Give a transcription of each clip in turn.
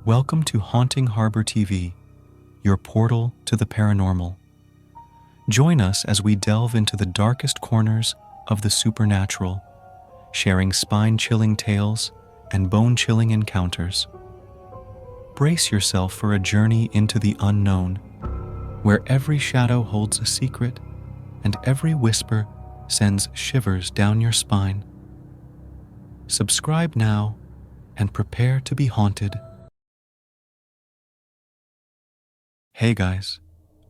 Welcome to Haunting Harbor TV, your portal to the paranormal. Join us as we delve into the darkest corners of the supernatural, sharing spine-chilling tales and bone-chilling encounters. Brace yourself for a journey into the unknown, where every shadow holds a secret and every whisper sends shivers down your spine. Subscribe now and prepare to be haunted. Hey guys,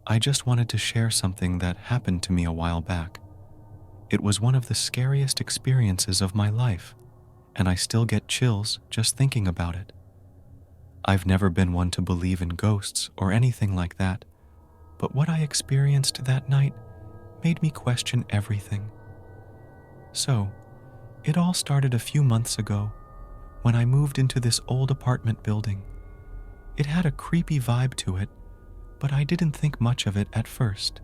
I just wanted to share something that happened to me a while back. It was one of the scariest experiences of my life, and I still get chills just thinking about it. I've never been one to believe in ghosts or anything like that, but what I experienced that night made me question everything. So, it all started a few months ago when I moved into this old apartment building. It had a creepy vibe to it, but I didn't think much of it at first.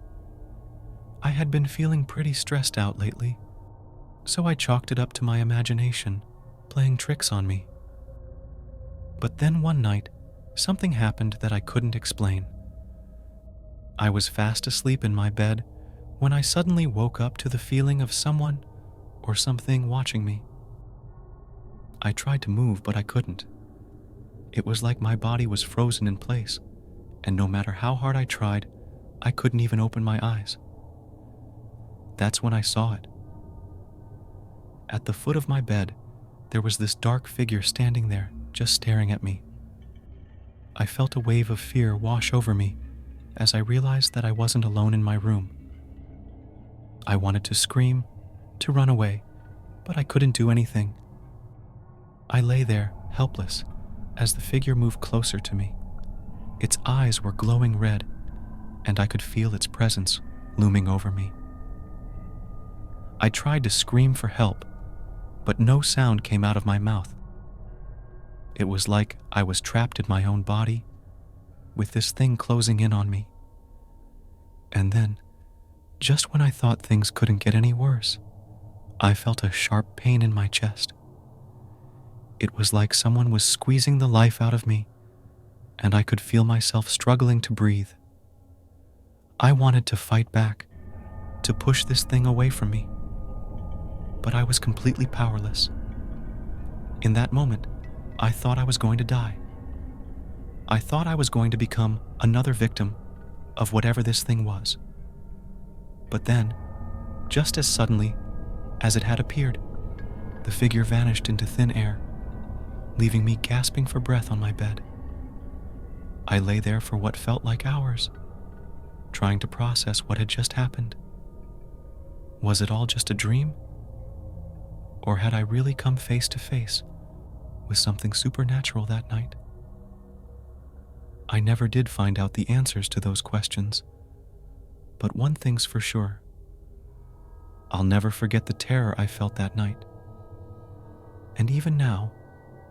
I had been feeling pretty stressed out lately, so I chalked it up to my imagination, playing tricks on me. But then one night, something happened that I couldn't explain. I was fast asleep in my bed when I suddenly woke up to the feeling of someone or something watching me. I tried to move, but I couldn't. It was like my body was frozen in place, and no matter how hard I tried, I couldn't even open my eyes. That's when I saw it. At the foot of my bed, there was this dark figure standing there, just staring at me. I felt a wave of fear wash over me as I realized that I wasn't alone in my room. I wanted to scream, to run away, but I couldn't do anything. I lay there, helpless, as the figure moved closer to me. Its eyes were glowing red, and I could feel its presence looming over me. I tried to scream for help, but no sound came out of my mouth. It was like I was trapped in my own body, with this thing closing in on me. And then, just when I thought things couldn't get any worse, I felt a sharp pain in my chest. It was like someone was squeezing the life out of me, and I could feel myself struggling to breathe. I wanted to fight back, to push this thing away from me, but I was completely powerless. In that moment, I thought I was going to die. I thought I was going to become another victim of whatever this thing was. But then, just as suddenly as it had appeared, the figure vanished into thin air, leaving me gasping for breath on my bed. I lay there for what felt like hours, trying to process what had just happened. Was it all just a dream? Or had I really come face to face with something supernatural that night? I never did find out the answers to those questions, but one thing's for sure. I'll never forget the terror I felt that night. And even now,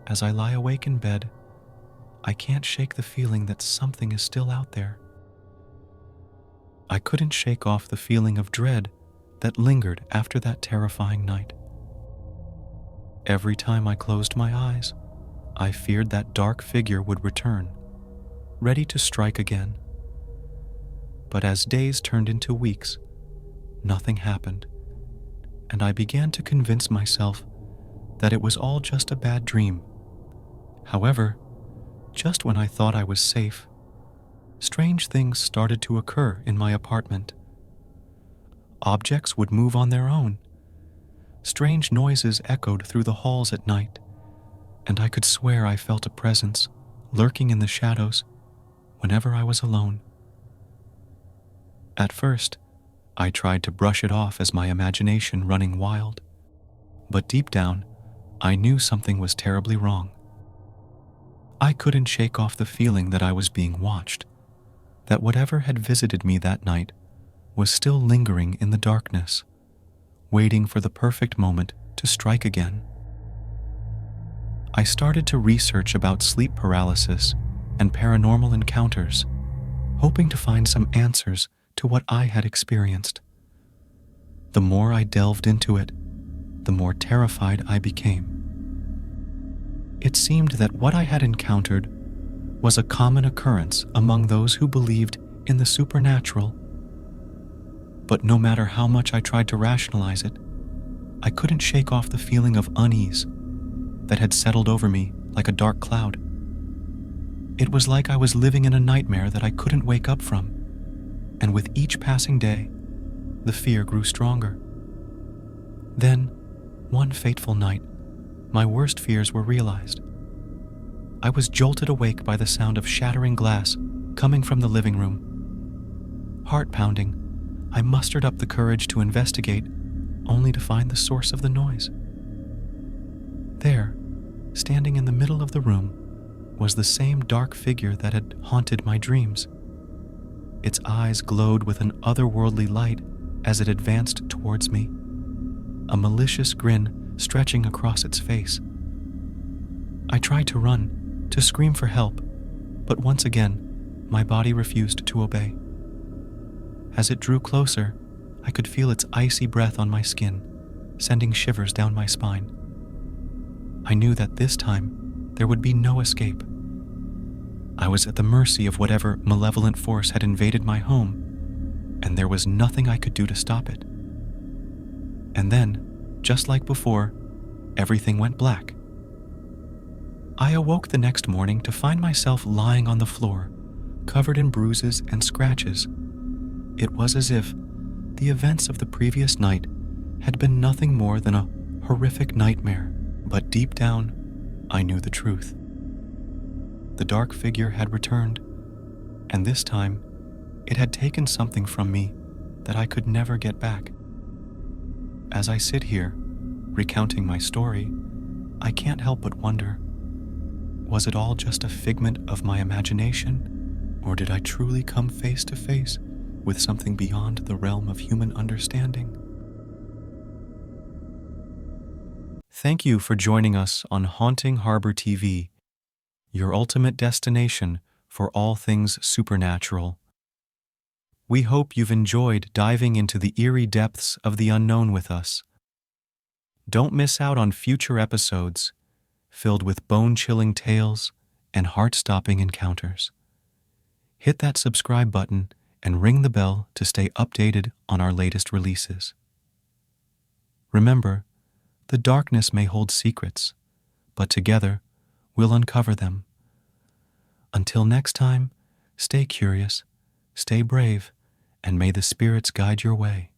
as I lie awake in bed, I can't shake the feeling that something is still out there. I couldn't shake off the feeling of dread that lingered after that terrifying night. Every time I closed my eyes, I feared that dark figure would return, ready to strike again. But as days turned into weeks, nothing happened, and I began to convince myself that it was all just a bad dream. However, just when I thought I was safe, strange things started to occur in my apartment. Objects would move on their own. Strange noises echoed through the halls at night, and I could swear I felt a presence lurking in the shadows whenever I was alone. At first, I tried to brush it off as my imagination running wild, but deep down, I knew something was terribly wrong. I couldn't shake off the feeling that I was being watched, that whatever had visited me that night was still lingering in the darkness, waiting for the perfect moment to strike again. I started to research about sleep paralysis and paranormal encounters, hoping to find some answers to what I had experienced. The more I delved into it, the more terrified I became. It seemed that what I had encountered was a common occurrence among those who believed in the supernatural. But no matter how much I tried to rationalize it, I couldn't shake off the feeling of unease that had settled over me like a dark cloud. It was like I was living in a nightmare that I couldn't wake up from, and with each passing day, the fear grew stronger. Then, one fateful night, my worst fears were realized. I was jolted awake by the sound of shattering glass coming from the living room. Heart pounding, I mustered up the courage to investigate, only to find the source of the noise. There, standing in the middle of the room, was the same dark figure that had haunted my dreams. Its eyes glowed with an otherworldly light as it advanced towards me, a malicious grin stretching across its face. I tried to run, to scream for help, but once again, my body refused to obey. As it drew closer, I could feel its icy breath on my skin, sending shivers down my spine. I knew that this time there would be no escape. I was at the mercy of whatever malevolent force had invaded my home, and there was nothing I could do to stop it. And then, just like before, everything went black. I awoke the next morning to find myself lying on the floor, covered in bruises and scratches. It was as if the events of the previous night had been nothing more than a horrific nightmare, but deep down, I knew the truth. The dark figure had returned, and this time, it had taken something from me that I could never get back. As I sit here, recounting my story, I can't help but wonder, was it all just a figment of my imagination, or did I truly come face to face with something beyond the realm of human understanding? Thank you for joining us on Haunting Harbor TV, your ultimate destination for all things supernatural. We hope you've enjoyed diving into the eerie depths of the unknown with us. Don't miss out on future episodes filled with bone-chilling tales and heart-stopping encounters. Hit that subscribe button and ring the bell to stay updated on our latest releases. Remember, the darkness may hold secrets, but together we'll uncover them. Until next time, stay curious, stay brave, and may the spirits guide your way.